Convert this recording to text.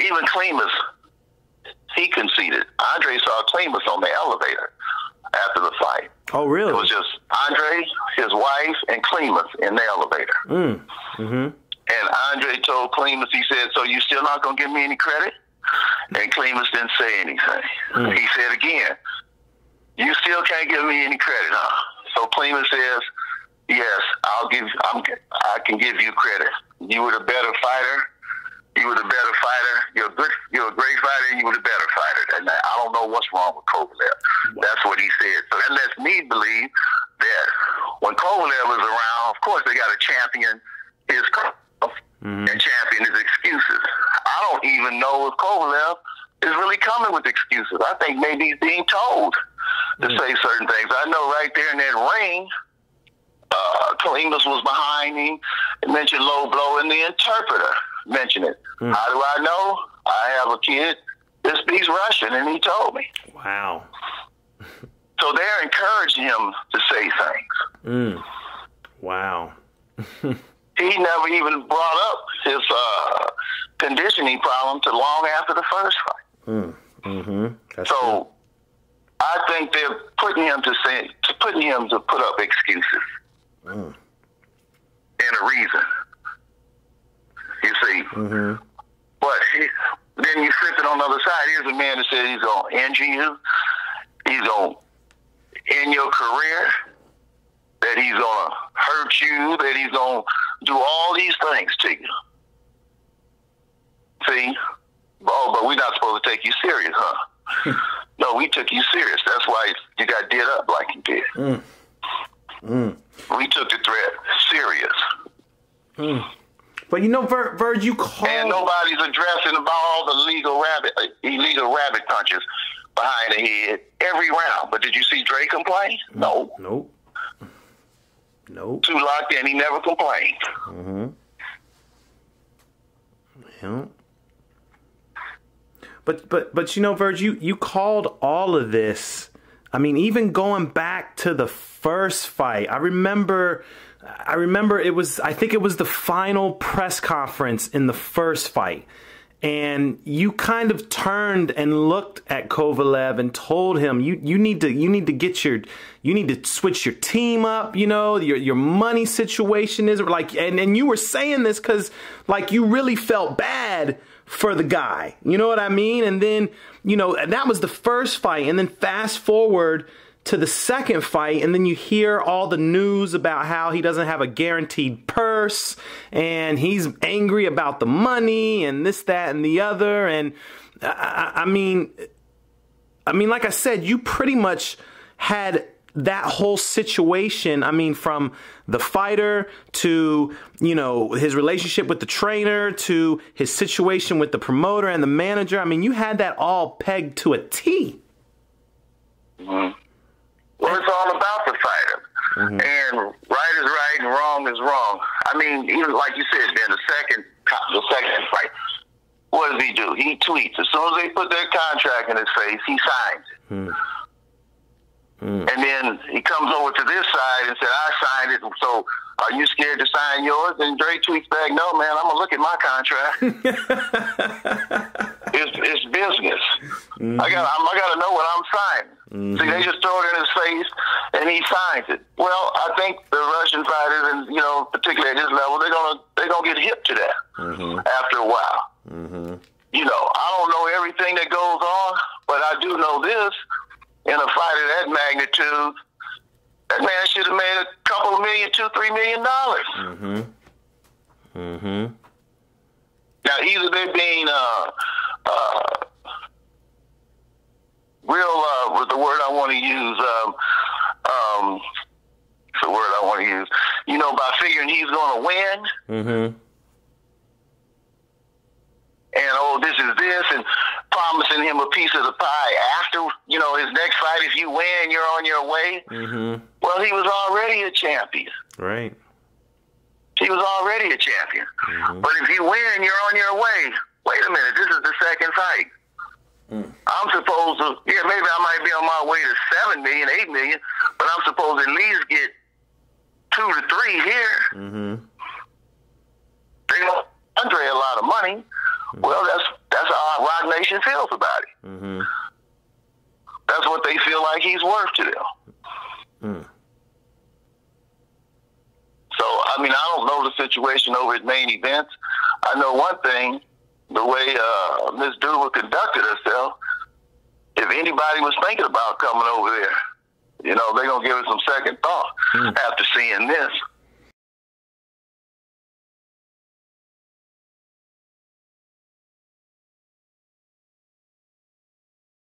even Klimas, he conceded. Andre saw Klimas on the elevator after the fight. Oh, really? It was just Andre, his wife, and Klimas in the elevator. Mm-hmm. And Andre told Klimas, he said, so you still not going to give me any credit? And Klimas didn't say anything. He said again, you still can't give me any credit, huh? So Klimas says, yes, I can give you credit. You were the better fighter. You're a great fighter, and you were the better fighter. And I don't know what's wrong with Kovalev. That's what he said. So that lets me believe that when Kovalev is around, of course they got to champion his and champion his excuses. I don't even know if Kovalev is really coming with excuses. I think maybe he's being told to say certain things. I know right there in that ring, Klimas was behind him and mentioned low blow, and the interpreter mentioned it. How do I know? I have a kid that speaks Russian, and he told me. Wow. So they're encouraging him to say things. Wow. He never even brought up his conditioning problem till long after the first fight. That's so true. I think they're putting him to put up excuses and a reason. You see, but then you flip it on the other side. Here's a man that said he's gonna injure you, he's gonna end your career, that he's gonna hurt you, that he's gonna do all these things to you. See? Oh, but we're not supposed to take you serious, huh? No, we took you serious. That's why you got did up like you did. We took the threat serious. But you know, Virg, you called... And nobody's addressing about all the illegal rabbit punches behind the head every round. But did you see Dre complain? No. Nope. Too locked in. He never complained. Yeah. But you know, Virg, you called all of this. I mean, even going back to the first fight, I remember it was, I think it was the final press conference in the first fight. And you kind of turned and looked at Kovalev and told him you need to switch your team up, you know, your money situation is like, and you were saying this because like you really felt bad for the guy, you know what I mean? And then, you know, that was the first fight, and then fast forward to the second fight, and then you hear all the news about how he doesn't have a guaranteed purse, and he's angry about the money, and this, that, and the other. And I mean, like I said, you pretty much had that whole situation. I mean, from the fighter to, you know, his relationship with the trainer to his situation with the promoter and the manager. I mean, you had that all pegged to a T. Well, it's all about the fighter. And right is right and wrong is wrong. I mean, even like you said, Ben, the second fight, what does he do? He tweets. As soon as they put their contract in his face, he signs it. And then he comes over to this side and said, I signed it, so are you scared to sign yours? And Dre tweets back, no, man, I'm going to look at my contract. It's business. I got to know what I'm signing. See, they just throw it in his face, and he signs it. Well, I think the Russian fighters, and you know, particularly at this level, they're gonna get hip to that after a while. You know, I don't know everything that goes on, but I do know this: in a fight of that magnitude, that man should have made a couple of million, $2-3 million. Now, either they're being real, with the word I want to use, it's the word I want to use, you know, by figuring he's going to win. And, oh, this is this, and promising him a piece of the pie after, you know, his next fight. If you win, you're on your way. Well, he was already a champion. Right. He was already a champion. But if you win, you're on your way. Wait a minute, this is the second fight. I'm supposed to, maybe I might be on my way to 7 million, 8 million, but I'm supposed to at least get 2 to 3 here. They owe Andre a lot of money. Well, that's Rock Nation feels about it. Mm-hmm. That's what they feel like he's worth to them. Mm. So, I mean, I don't know the situation over at Main Events. I know one thing, the way Ms. Duva conducted herself, if anybody was thinking about coming over there, you know, they're going to give it some second thought after seeing this.